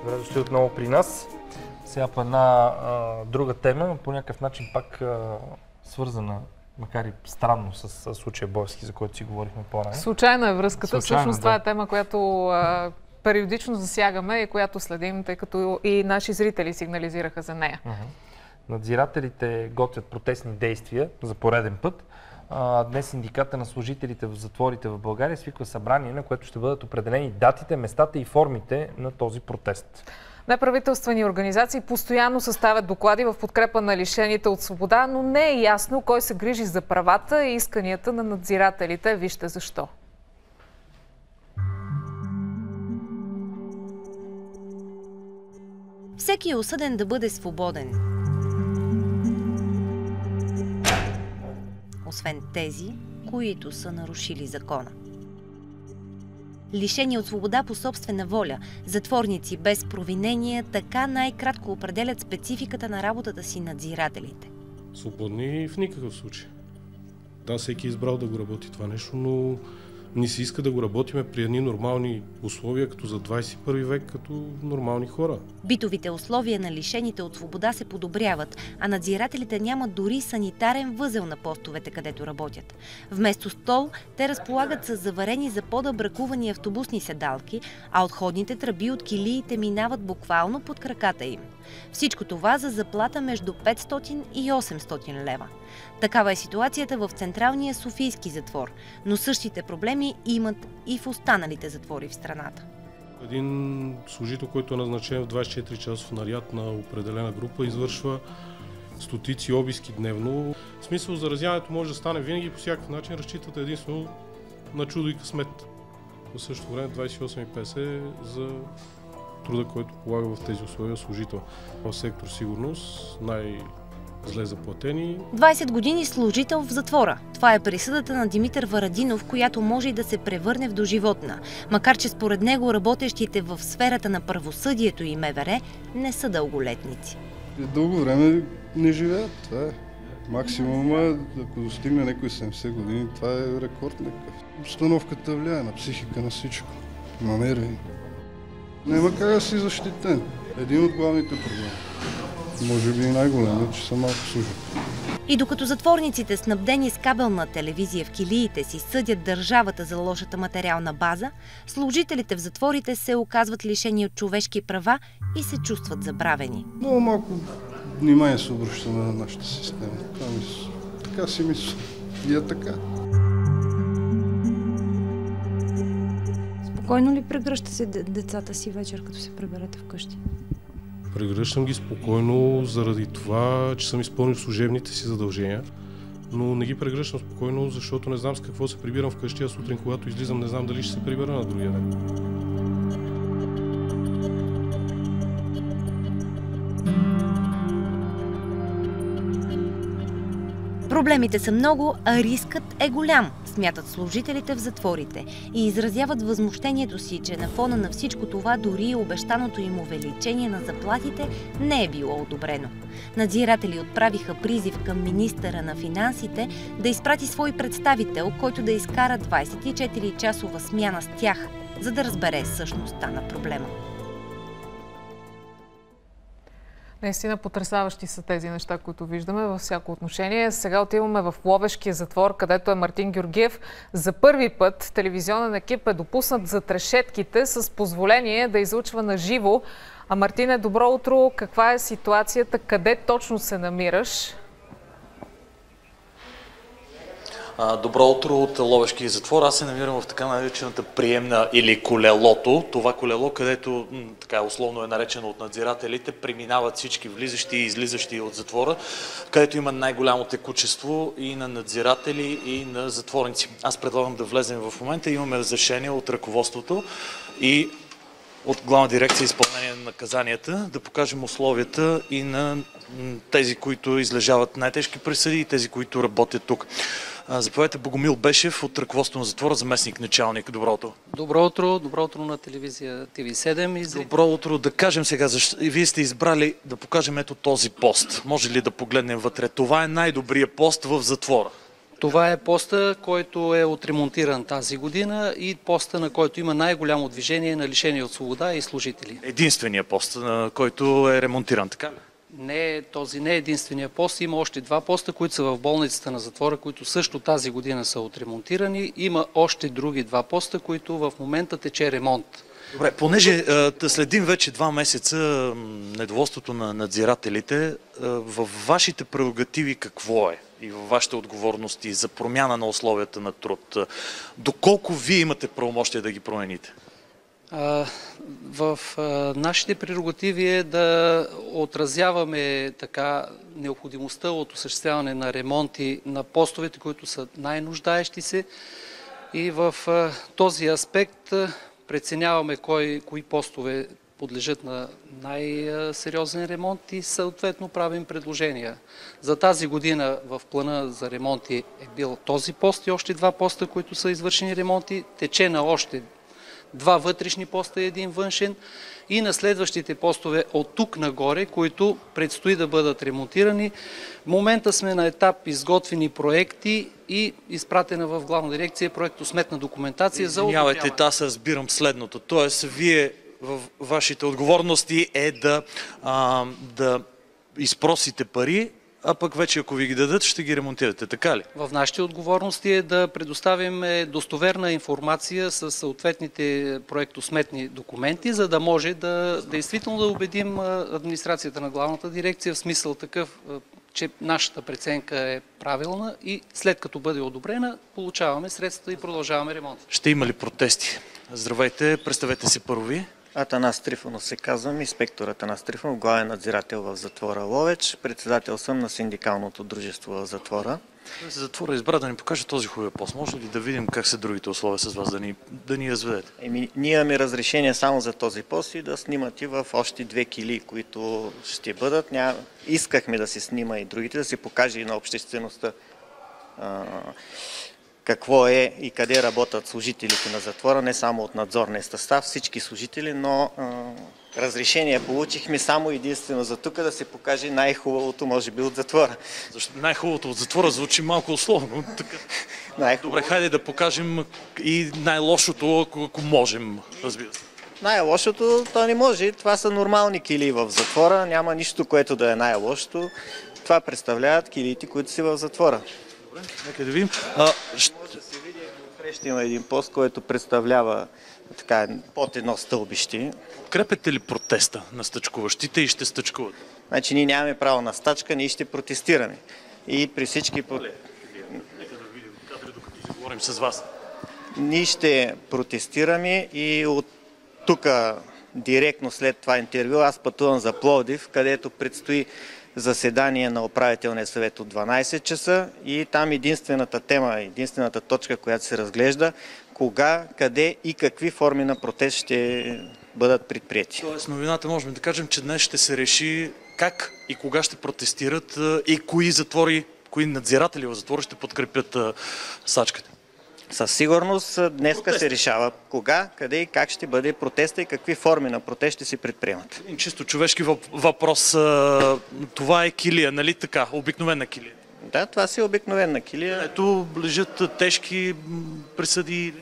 Добре дошли отново при нас. Сега по една друга тема, по някакъв начин пак свързана, макар и странно, с случая Боевски, за който си говорихме по-рано. Случайна е връзката. Всъщност това е тема, която периодично засягаме и която следим, тъй като и наши зрители сигнализираха за нея. Надзирателите готвят протестни действия за пореден път. Днес синдиката на служителите в затворите в България свиква събрание, на което ще бъдат определени датите, местата и формите на този протест. Неправителствени организации постоянно съставят доклади в подкрепа на лишените от свобода, но не е ясно кой се грижи за правата и исканията на надзирателите. Вижте защо. Всеки е осъден да бъде свободен. Освен тези, които са нарушили закона. Лишени от свобода по собствена воля, затворници без провинения, така най-кратко определят спецификата на работата си надзирателите. Свободни в никакъв случай. Да, всеки е избрал да го работи това нещо, но ни се иска да го работиме при едни нормални условия, като за 21 век, като нормални хора. Битовите условия на лишените от свобода се подобряват, а надзирателите нямат дори санитарен възел на постовете, където работят. Вместо стол, те разполагат с заварени за пода бракувани автобусни седалки, а отходните тръби от килиите минават буквално под краката им. Всичко това за заплата между 500 и 800 лева. Такава е ситуацията в Централния софийски затвор, но същите проблеми имат и в останалите затвори в страната. Един служител, който е назначен в 24-часов наряд на определена група, извършва стотици обиски дневно. В смисъл, заразяването може да стане винаги по всякакъв начин, разчитате единствено на чудо и късмет. В същото време 28,50 за труда, който полага в тези условия служител. В сектор сигурност зле заплатени. 20 години служител в затвора. Това е присъдата на Димитър Варадинов, която може и да се превърне в доживотна. Макар че според него работещите в сферата на правосъдието и МВР не са дълголетници. Дълго време не живеят. Това е максимума. Ако достигне някой 70 години, това е рекорд някакъв. Обстановката влияе на психика, на всичко. На нерви. Няма как да си защитен. Един от главните проблеми. Може би и най-големият, че са малко служители. И докато затворниците, снабдени с кабелна телевизия в килиите си, съдят държавата за лошата материална база, служителите в затворите се оказват лишени от човешки права и се чувстват забравени. Много малко внимание се обръща на нашата система. Така си мисля. И е така. Спокойно ли прегръща се децата си вечер, като се приберете вкъщи? Прегръщам ги спокойно заради това, че съм изпълнил служебните си задължения, но не ги прегръщам спокойно, защото не знам с какво се прибирам вкъщи, а сутрин, когато излизам, не знам дали ще се прибера на другия ден. Проблемите са много, а рискът е голям, смятат служителите в затворите и изразяват възмущението си, че на фона на всичко това дори обещаното им увеличение на заплатите не е било одобрено. Надзиратели отправиха призив към министъра на финансите да изпрати свой представител, който да изкара 24-часова смяна с тях, за да разбере същността на проблема. Наистина потресаващи са тези неща, които виждаме във всяко отношение. Сега отиваме в Ловешкия затвор, където е Мартин Георгиев. За първи път телевизионен екип е допуснат зад решетките с позволение да излъчва на живо. А Мартине, добро утро! Каква е ситуацията? Къде точно се намираш? Добро утро от Ловешкия затвор. Аз се намирам в така наречената приемна или колелото. Това колело, където така условно е наречено от надзирателите, преминават всички влизащи и излизащи от затвора, където има най-голямо текучество и на надзиратели, и на затворници. Аз предлагам да влезем в момента. Имаме разрешение от ръководството и от Главна дирекция изпълнение на наказанията да покажем условията и на тези, които излежават най-тежки присъди и тези, които работят тук. Заповядайте, Богомил Бешев от ръководство на затвора, заместник началник. Добро утро. Добро утро на телевизия TV7. Добро утро. Да кажем сега, вие сте избрали да покажем ето този пост. Може ли да погледнем вътре? Това е най-добрият пост в затвора. Това е поста, който е отремонтиран тази година и поста, на който има най-голямо движение на лишени от свобода и служители. Единствения пост, който е ремонтиран, така ли? Не, този не е единствения пост. Има още 2 поста, които са в болницата на затвора, които също тази година са отремонтирани. Има още други 2 поста, които в момента тече ремонт. Добре, понеже следим вече 2 месеца недоволството на надзирателите, във вашите прерогативи какво е? И във вашите отговорности за промяна на условията на труд? Доколко вие имате правомощие да ги промените? В нашите прерогативи е да отразяваме така необходимостта от осъществяване на ремонти на постовете, които са най-нуждаещи се, и в този аспект преценяваме кои постове подлежат на най-сериозен ремонт и съответно правим предложения. За тази година в плана за ремонти е бил този пост и още 2 поста, които са извършени ремонти. Тече на още 2 вътрешни поста и 1 външен, и на следващите постове от тук нагоре, които предстои да бъдат ремонтирани. В момента сме на етап изготвени проекти и изпратена в Главна дирекция проектосметна документация за одобряване. Извинявайте, аз разбирам следното. Тоест, вие в вашите отговорности е да изпросите пари, а пък вече ако ви ги дадат, ще ги ремонтирате, така ли? В нашите отговорности е да предоставим достоверна информация с съответните проектосметни документи, за да може действително да убедим администрацията на Главната дирекция в смисъл такъв, че нашата преценка е правилна и след като бъде одобрена, получаваме средства и продължаваме ремонт. Ще има ли протести? Здравейте, представете си първо ви. Атанас Трифонов се казвам, инспектор Атанас Трифонов, главен надзирател в затвора Ловеч, председател съм на синдикалното дружество в затвора. Затвора избра да ни покаже този хубав пост. Може ли да видим как са другите условия с вас, да ни разведете? Ние имаме разрешение само за този пост и да снимат и в още 2 килии, които ще бъдат. Искахме да се снима и другите, да се покаже и на обществеността какво е и къде работят служителите на затвора, не само от надзорния състав, всички служители, но разрешение получихме само единствено за тук да се покаже най-хубавото, може би, от затвора. Защо най-хубавото от затвора звучи малко условно. Добре, хайде да покажем и най-лошото, ако можем, разбира се. Най-лошото, то не може. Това са нормални килии в затвора, няма нищо, което да е най-лошото. Това представляват килиите, които си в затвора. Нека да видим. Ще има един пост, който представлява под едно стълбище. Подкрепяте ли протеста на стачкуващите и ще стачкуват? Значи ние нямаме право на стачка, ние ще протестираме. И при всички... Нека да видим кадри, докато си говорим с вас. Ние ще протестираме и от тук директно след това интервю аз пътувам за Пловдив, където предстои заседание на управителния съвет от 12 часа и там единствената тема, единствената точка, която се разглежда, кога, къде и какви форми на протест ще бъдат предприяти. Тоест новината можем да кажем, че днес ще се реши как и кога ще протестират и кои надзиратели в затвора ще подкрепят стачката. Със сигурност днеска се решава кога, къде и как ще бъде протеста и какви форми на протест ще се предприемат. Чисто човешки въпрос. Това е килия, нали така? Обикновена килия. Да, това си обикновена килия. Ето лежат тежки присъди.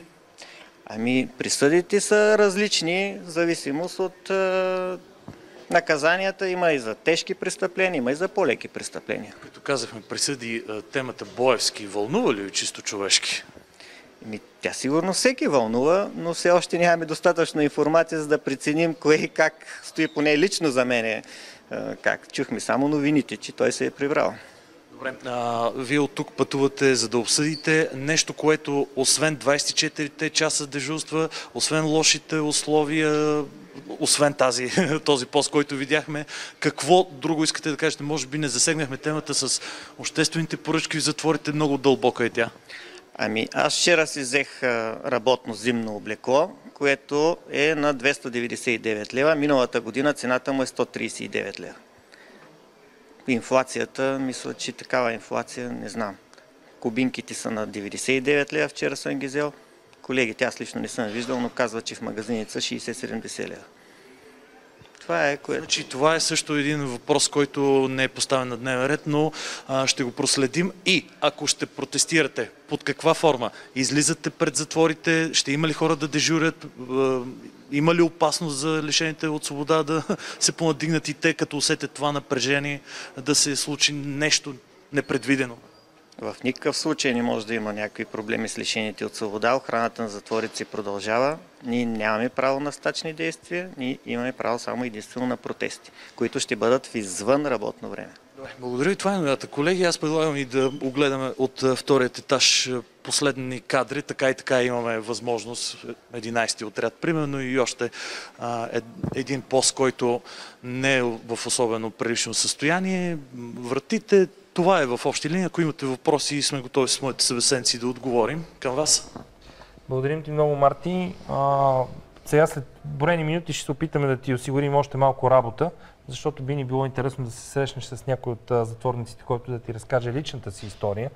Присъдите са различни в зависимост от наказанията. Има и за тежки престъпления, има и за по-леки престъпления. Като казахме присъди, темата Боевски вълнува ли чисто човешки? Тя сигурно всеки вълнува, но все още нямаме достатъчно информация, за да преценим кое и как стои, поне лично за мене. Чухме само новините, че той се е прибрал. Добре, вие от тук пътувате, за да обсъдите нещо, което освен 24-те часа дежурства, освен лошите условия, освен този пост, който видяхме, какво друго искате да кажете? Може би не засегнахме темата с обществените поръчки в затворите, много дълбока е тя. Аз вчера си взех работно зимно облекло, което е на 299 лева. Миналата година цената му е 139 лева. Инфлацията, мисля, че такава инфлация, не знам. Кубинките са на 99 лева, вчера съм ги взел. Колегите, аз лично не съм виждал, но казват, че в магазините са 60-70 лева. Това е което. Значи, това е също един въпрос, който не е поставен на дневен ред, но ще го проследим. И ако ще протестирате, под каква форма? Излизате пред затворите? Ще има ли хора да дежурят? Има ли опасност за лишените от свобода да се понадигнат и те, като усетят това напрежение, да се случи нещо непредвидено? В никакъв случай не може да има някакви проблеми с лишените от свобода. Охраната на затворите си продължава. Ние нямаме право на стачни действия, ние имаме право само единствено на протести, които ще бъдат в извън работно време. Благодаря ви. Това е новата, колеги. Аз предлагам и да огледаме от вторият етаж последни кадри. Така и така имаме възможност, 11-ти отряд, примерно, и още един пост, който не е в особено прилично състояние. Вратите, това е в общи линии. Ако имате въпроси, сме готови с моите събеседници да отговорим към вас. Благодарим ти много, Марти. Сега след броени минути ще се опитаме да ти осигурим още малко работа, защото би ни било интересно да се срещнеш с някой от затворниците, който да ти разкаже личната си история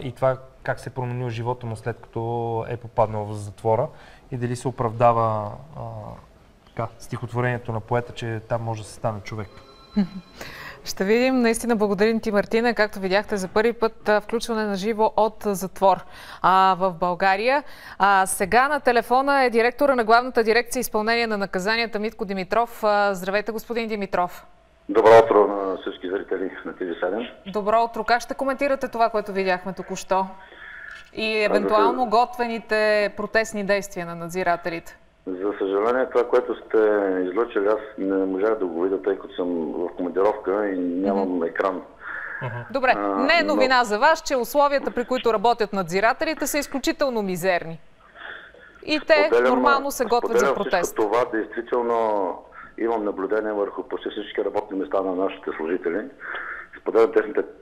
и това как се е променил живота му след като е попаднал в затвора и дали се оправдава стихотворението на поета, че там може да се стане човек. Ще видим. Наистина благодарим ти, Мартина. Както видяхте, за първи път включване на живо от затвор в България. Сега на телефона е директора на Главната дирекция изпълнение на наказанията Митко Димитров. Здравейте, господин Димитров. Добро утро на всички зрители на TV7. Добро утро. Как ще коментирате това, което видяхме току-що? И евентуално готвените протестни действия на надзирателите? За съжаление, това, което сте излъчили, аз не можах да го видя, тъй като съм в командировка и нямам екран. Добре, не е новина за вас, че условията, при които работят надзирателите, са изключително мизерни. И те нормално се готвят за протест. Това действително имам наблюдение върху почти всички работни места на нашите служители. Споделям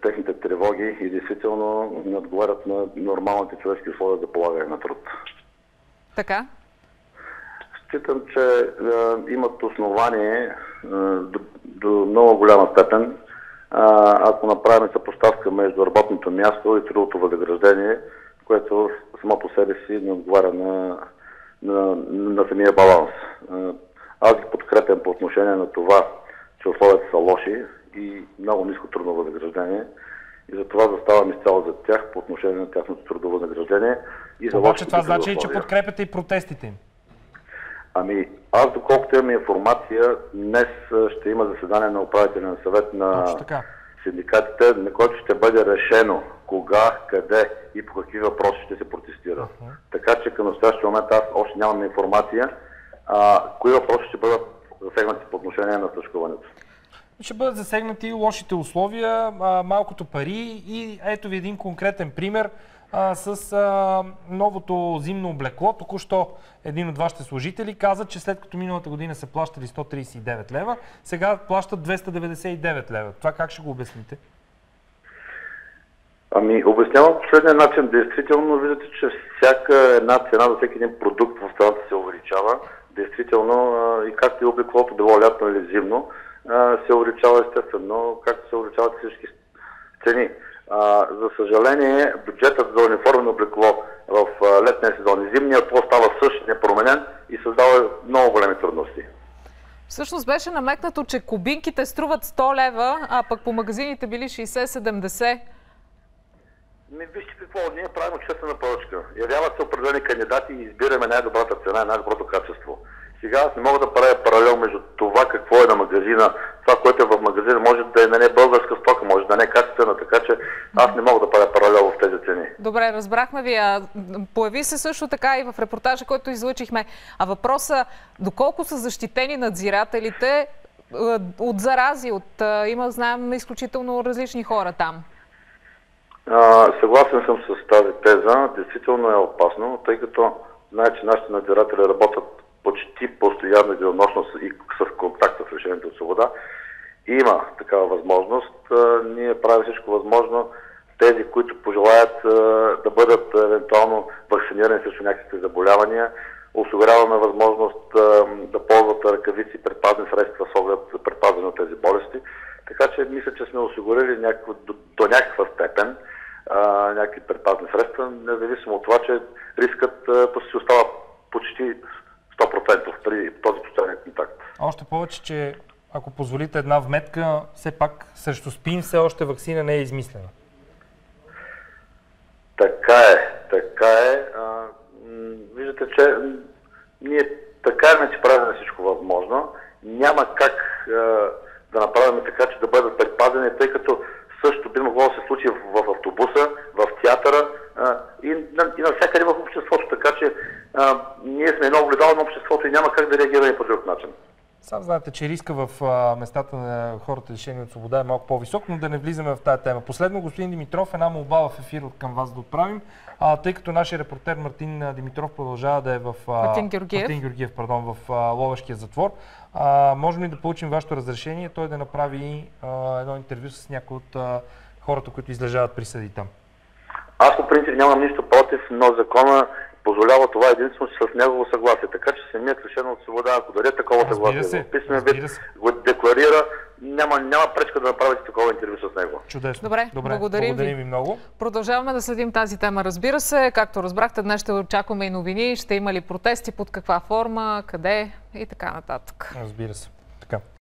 техните тревоги и действително не отговарят на нормалните човешки условия за полагане на труд. Така? Считам, че имат основание до много голяма степен, ако направим съпоставка между работното място и трудовото възнаграждение, което само по себе си не отговаря на самия баланс. Аз ги подкрепям по отношение на това, че условията са лоши и много ниско трудово възнаграждение. И затова заставам изцяло за тях по отношение на тяхното трудово възнаграждение. Обаче това значи и, че подкрепяте и протестите им? Ами, аз доколкото имам информация, днес ще има заседание на управителен съвет на синдикатите, на който ще бъде решено кога, къде и по какви въпроси ще се протестира. Така че към настоящия момент аз още нямам информация кои въпроси ще бъдат засегнати по отношение на стачкуването. Ще бъдат засегнати лошите условия, малкото пари и ето ви един конкретен пример с новото зимно облекло. Току-що един от вашите служители каза, че след като миналата година са плащали 139 лева, сега плащат 299 лева. Това как ще го обясните? Ами, обяснявам по следния начин. Действително, виждате, че всяка една цена за всеки един продукт в страната се увеличава. Действително, и както и облеклото, било лятно или зимно, се увеличава естествено, както се увеличават всички цени. За съжаление, бюджетът за униформено облекло в летния сезон и зимния остава същ, непроменен и създава много големи трудности. Всъщност беше намекнато, че кубинките струват 100 лева, а пък по магазините били 60-70. Вижте какво, ние правим обществена поръчка. Явяват се определени кандидати и избираме най-добрата цена и най-доброто качество. Сега аз не мога да правя паралел между това какво е на магазина. Това, което е в магазина, може да не е българска стока, може да не е качествена, така че аз не мога да правя паралел в тези цени. Добре, разбрахме ви. Появи се също така и в репортажа, който излъчихме. А въпросът, доколко са защитени надзирателите от зарази, знаем изключително различни хора там? Съгласен съм с тази теза. Действително е опасно, тъй като знае, че нашите надзиратели работят почти постоянно и денонощно и с контакта с лишените от свобода. Има такава възможност. Ние правим всичко възможно тези, които пожелаят да бъдат евентуално вакцинирани срещу някакви заболявания. Осигуряваме възможност да ползват ръкавици и предпазни средства с оглед предпазване от тези болести. Така че мисля, че сме осигурили до някаква степен някакви предпазни средства, независимо от това, че рискът си остава почти 100% при този постоянен контакт. Още повече, че ако позволите една вметка, все пак срещу СПИН все още ваксина не е измислена. Така е. Виждате, че ние така иначе правим всичко възможно. Няма как да направим така, че да бъдат предпазени, тъй като също би могло да се случи в автобуса, в театъра и навсякъде в обществото. Така че ние сме едно огледало на обществото и няма как да реагираме по друг начин. Сам знаете, че риска в местата на хората лишени от свобода е малко по-висок, но да не влизаме в тази тема. Последно, господин Димитров, една молба в ефир към вас да отправим, тъй като нашия репортер Мартин Димитров продължава да е в Мартин Георгиев, в Ловешкия затвор. Можем ли да получим вашето разрешение той да направи едно интервю с някои от хората, които излежават присъди там? Аз по принцип нямам нищо против, но закона позволява това единствено с негово съгласие. Така че самият лишен от свобода, ако даде такова съгласие, в писмен вид го декларира, няма пречка да направите такова интервю с него. Чудесно. Добре, благодарим ви много. Продължаваме да следим тази тема, разбира се. Както разбрахте, днес ще очакваме и новини. Ще има ли протести, под каква форма, къде и така нататък. Разбира се. Така.